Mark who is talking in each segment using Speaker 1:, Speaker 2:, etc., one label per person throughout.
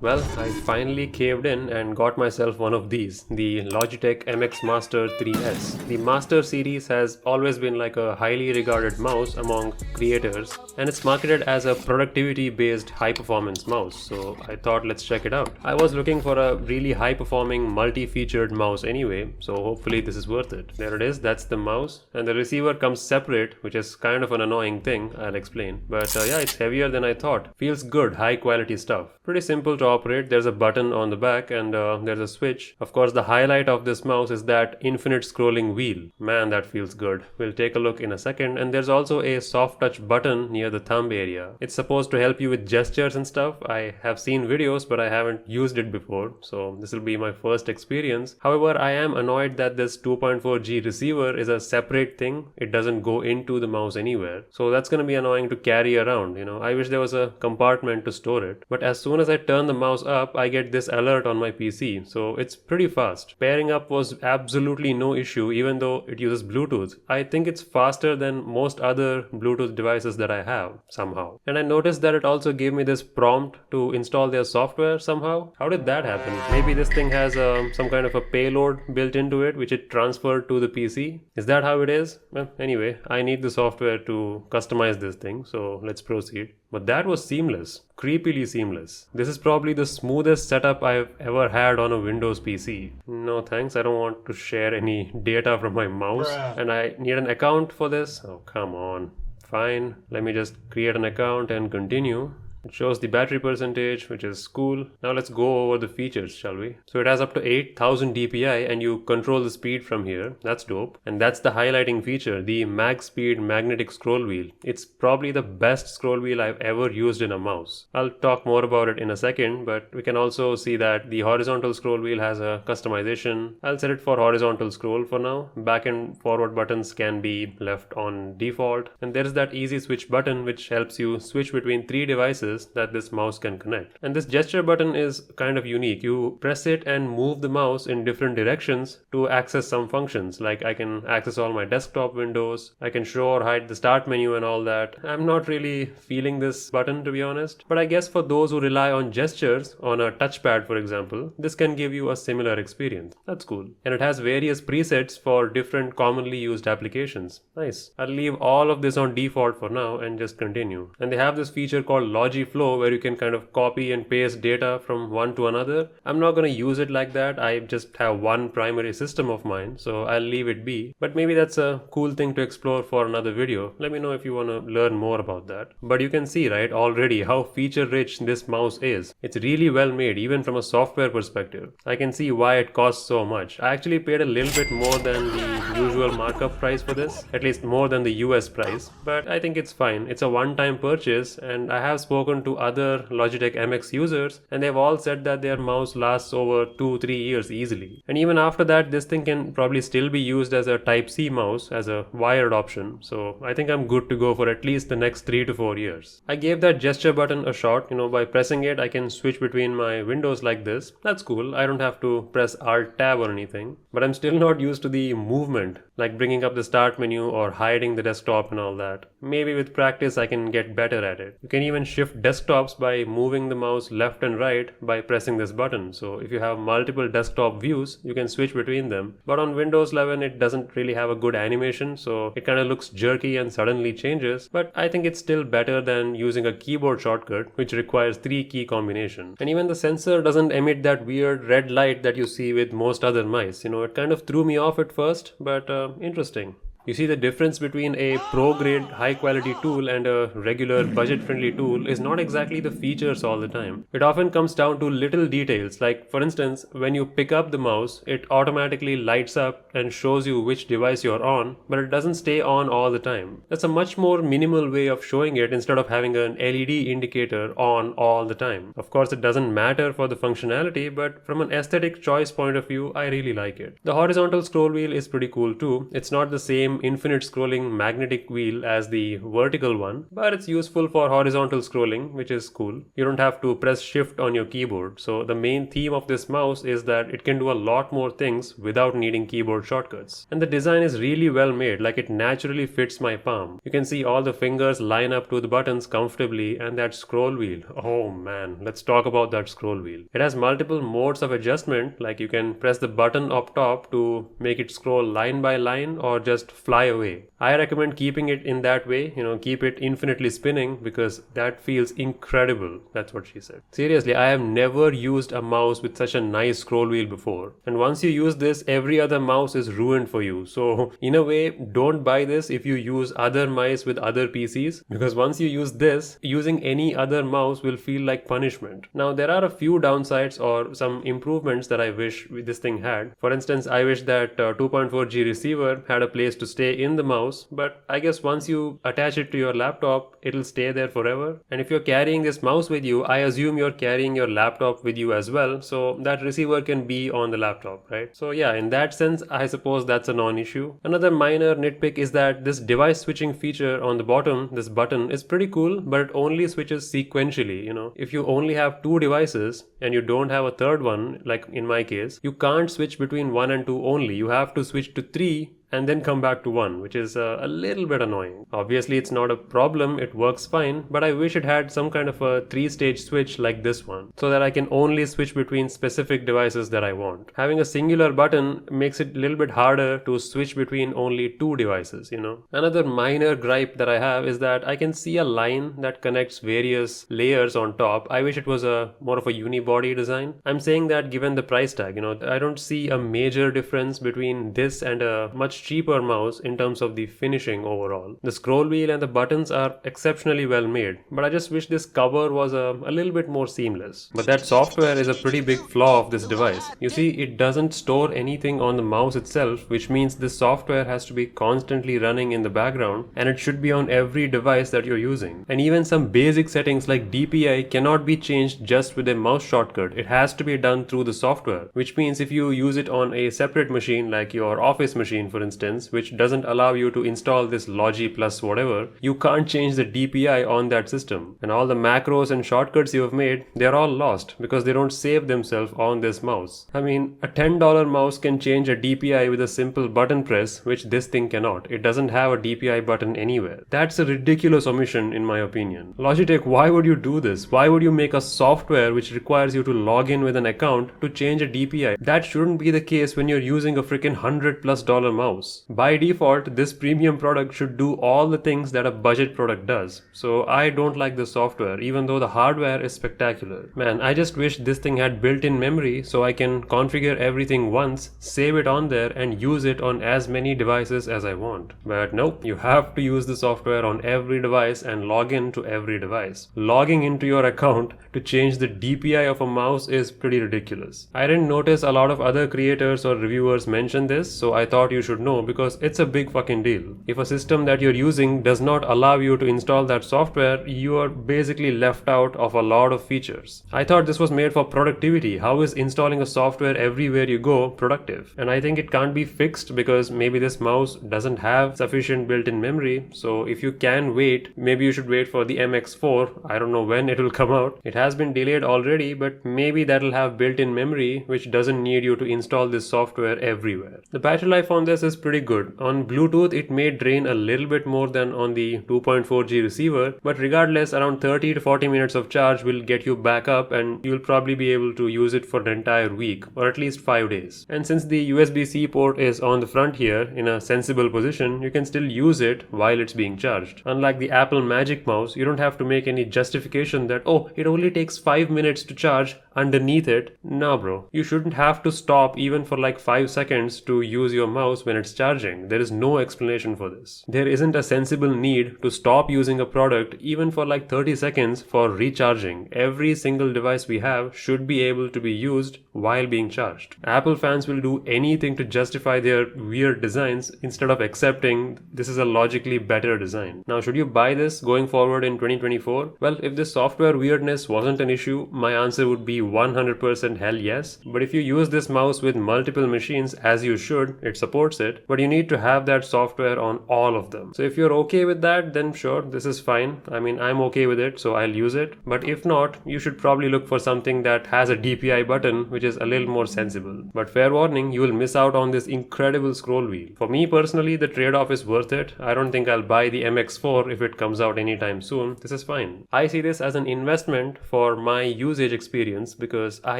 Speaker 1: Well, I finally caved in and got myself one of these, the Logitech MX Master 3S. The Master series has always been like a highly regarded mouse among creators, and it's marketed as a productivity based high performance mouse, so I thought let's check it out. I was looking for a really high performing multi featured mouse anyway, so hopefully this is worth it. There it is, that's the mouse, and the receiver comes separate, which is kind of an annoying thing, I'll explain. But yeah, it's heavier than I thought. Feels good, high quality stuff. Pretty simple to operate. There's a button on the back and there's a switch. Of course, the highlight of this mouse is that infinite scrolling wheel. Man, that feels good. We'll take a look in a second. And there's also a soft touch button near the thumb area. It's supposed to help you with gestures and stuff. I have seen videos, but I haven't used it before, so this will be my first experience. However, I am annoyed that this 2.4G receiver is a separate thing. It doesn't go into the mouse anywhere, so that's going to be annoying to carry around. I wish there was a compartment to store it, but as soon as I turn the mouse up, I get this alert on my PC, so it's pretty fast. Pairing up was absolutely no issue, even though it uses Bluetooth. I think it's faster than most other Bluetooth devices that I have somehow. And I noticed that it also gave me this prompt to install their software somehow. How did that happen? Maybe this thing has some kind of a payload built into it which it transferred to the PC. Is that how it is? Well, anyway, I need the software to customize this thing, so let's proceed. But that was seamless, creepily seamless. This is probably the smoothest setup I've ever had on a Windows PC. No thanks, I don't want to share any data from my mouse. And I need an account for this? Oh, come on. Fine, let me just create an account and continue. It shows the battery percentage, which is cool. Now let's go over the features, shall we? So it has up to 8000 dpi and you control the speed from here. That's dope. And that's the highlighting feature, the mag speed magnetic scroll wheel. It's probably the best scroll wheel I've ever used in a mouse. I'll talk more about it in a second, but we can also see that the horizontal scroll wheel has a customization. I'll set it for horizontal scroll for now. Back and forward buttons can be left on default. And there's that easy switch button which helps you switch between 3 devices that this mouse can connect. And this gesture button is kind of unique. You press it and move the mouse in different directions to access some functions. Like I can access all my desktop windows, I can show or hide the start menu and all that. I'm not really feeling this button, to be honest, but I guess for those who rely on gestures on a touchpad, for example, this can give you a similar experience. That's cool. And it has various presets for different commonly used applications. Nice. I'll leave all of this on default for now and just continue. And they have this feature called Logi Flow where you can kind of copy and paste data from one to another. I'm not going to use it like that. I just have one primary system of mine, so I'll leave it be. But maybe that's a cool thing to explore for another video. Let me know if you want to learn more about that. But you can see, right, already how feature rich this mouse is. It's really well made, even from a software perspective. I can see why it costs so much. I actually paid a little bit more than the usual markup price for this, at least more than the US price, but I think it's fine. It's a one-time purchase, and I have spoken to other Logitech MX users and they've all said that their mouse lasts over 2-3 years easily. And even after that, this thing can probably still be used as a Type-C mouse, as a wired option. So I think I'm good to go for at least the next 3 to 4 years. I gave that gesture button a shot. By pressing it I can switch between my windows like this. That's cool. I don't have to press Alt Tab or anything, but I'm still not used to the movement, like bringing up the start menu or hiding the desktop and all that. Maybe with practice I can get better at it. You can even shift desktops by moving the mouse left and right by pressing this button. So if you have multiple desktop views, you can switch between them. But on Windows 11 it doesn't really have a good animation, so it kind of looks jerky and suddenly changes. But I think it's still better than using a keyboard shortcut which requires 3 key combination. And even the sensor doesn't emit that weird red light that you see with most other mice. It kind of threw me off at first, but interesting. You see, the difference between a pro-grade high-quality tool and a regular budget-friendly tool is not exactly the features all the time. It often comes down to little details, like for instance, when you pick up the mouse, it automatically lights up and shows you which device you're on, but it doesn't stay on all the time. That's a much more minimal way of showing it instead of having an LED indicator on all the time. Of course, it doesn't matter for the functionality, but from an aesthetic choice point of view, I really like it. The horizontal scroll wheel is pretty cool too. It's not the same same infinite scrolling magnetic wheel as the vertical one, but it's useful for horizontal scrolling, which is cool. You don't have to press shift on your keyboard. So the main theme of this mouse is that it can do a lot more things without needing keyboard shortcuts. And the design is really well made, like it naturally fits my palm. You can see all the fingers line up to the buttons comfortably, and that scroll wheel. Oh man, let's talk about that scroll wheel. It has multiple modes of adjustment, like you can press the button up top to make it scroll line by line or just fly away. I recommend keeping it in that way, keep it infinitely spinning because that feels incredible. That's what she said. Seriously, I have never used a mouse with such a nice scroll wheel before. And once you use this, every other mouse is ruined for you. So in a way, don't buy this if you use other mice with other PCs, because once you use this, using any other mouse will feel like punishment. Now there are a few downsides or some improvements that I wish this thing had. For instance, I wish that 2.4G receiver had a place to stay in the mouse, but I guess once you attach it to your laptop, it'll stay there forever. And if you're carrying this mouse with you, I assume you're carrying your laptop with you as well, so that receiver can be on the laptop, right? So yeah, in that sense, I suppose that's a non-issue. Another minor nitpick is that this device switching feature on the bottom, this button, is pretty cool, but it only switches sequentially. If you only have two devices and you don't have a third one, like in my case, you can't switch between 1 and 2 only. You have to switch to 3 and then come back to 1, which is a little bit annoying. Obviously, it's not a problem, it works fine, but I wish it had some kind of a 3-stage switch like this one, so that I can only switch between specific devices that I want. Having a singular button makes it a little bit harder to switch between only 2 devices, Another minor gripe that I have is that I can see a line that connects various layers on top. I wish it was more of a unibody design. I'm saying that given the price tag, I don't see a major difference between this and a much cheaper mouse in terms of the finishing overall. The scroll wheel and the buttons are exceptionally well made, but I just wish this cover was a little bit more seamless. But that software is a pretty big flaw of this device. You see, it doesn't store anything on the mouse itself, which means this software has to be constantly running in the background, and it should be on every device that you're using. And even some basic settings like DPI cannot be changed just with a mouse shortcut. It has to be done through the software, which means if you use it on a separate machine like your office machine, for instance, which doesn't allow you to install this Logi plus whatever, you can't change the DPI on that system. And all the macros and shortcuts you have made, they're all lost because they don't save themselves on this mouse. I mean, a $10 mouse can change a DPI with a simple button press, which this thing cannot. It doesn't have a DPI button anywhere. That's a ridiculous omission in my opinion. Logitech, why would you do this? Why would you make a software which requires you to log in with an account to change a DPI? That shouldn't be the case when you're using a freaking $100+ mouse. By default, this premium product should do all the things that a budget product does. So I don't like this software, even though the hardware is spectacular. Man, I just wish this thing had built-in memory so I can configure everything once, save it on there, and use it on as many devices as I want. But nope, you have to use the software on every device and log in to every device. Logging into your account to change the DPI of a mouse is pretty ridiculous. I didn't notice a lot of other creators or reviewers mention this, so I thought you should know because it's a big fucking deal. If a system that you're using does not allow you to install that software, you are basically left out of a lot of features. I thought this was made for productivity. How is installing a software everywhere you go productive? And I think it can't be fixed because maybe this mouse doesn't have sufficient built-in memory. So if you can wait, maybe you should wait for the MX4. I don't know when it will come out. It has been delayed already, but maybe that'll have built-in memory which doesn't need you to install this software everywhere. The battery life on this is pretty good. On Bluetooth, it may drain a little bit more than on the 2.4G receiver, but regardless, around 30 to 40 minutes of charge will get you back up and you'll probably be able to use it for an entire week or at least 5 days. And since the USB-C port is on the front here in a sensible position, you can still use it while it's being charged. Unlike the Apple Magic Mouse, you don't have to make any justification that, oh, it only takes 5 minutes to charge underneath it. Nah bro, you shouldn't have to stop even for like 5 seconds to use your mouse when it's charging. There is no explanation for this. There isn't a sensible need to stop using a product even for like 30 seconds for recharging. Every single device we have should be able to be used while being charged. Apple fans will do anything to justify their weird designs instead of accepting this is a logically better design. Now, should you buy this going forward in 2024? Well, if this software weirdness wasn't an issue, my answer would be 100% hell yes. But if you use this mouse with multiple machines, as you should, it supports it. But you need to have that software on all of them. So if you're okay with that, then sure, this is fine. I mean, I'm okay with it, so I'll use it. But if not, you should probably look for something that has a DPI button, which is a little more sensible. But fair warning, you will miss out on this incredible scroll wheel. For me personally, the trade-off is worth it. I don't think I'll buy the MX4 if it comes out anytime soon. This is fine. I see this as an investment for my usage experience because I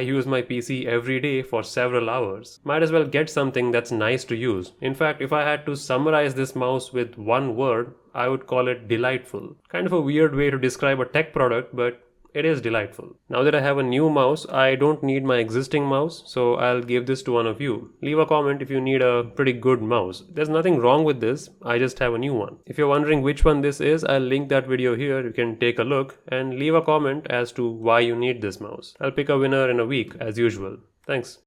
Speaker 1: use my PC every day for several hours. Might as well get something that's nice to use. In fact, if I had to summarize this mouse with one word, I would call it delightful. Kind of a weird way to describe a tech product, but it is delightful. Now that I have a new mouse, I don't need my existing mouse, so I'll give this to one of you. Leave a comment if you need a pretty good mouse. There's nothing wrong with this, I just have a new one. If you're wondering which one this is, I'll link that video here. You can take a look and leave a comment as to why you need this mouse. I'll pick a winner in a week as usual. Thanks.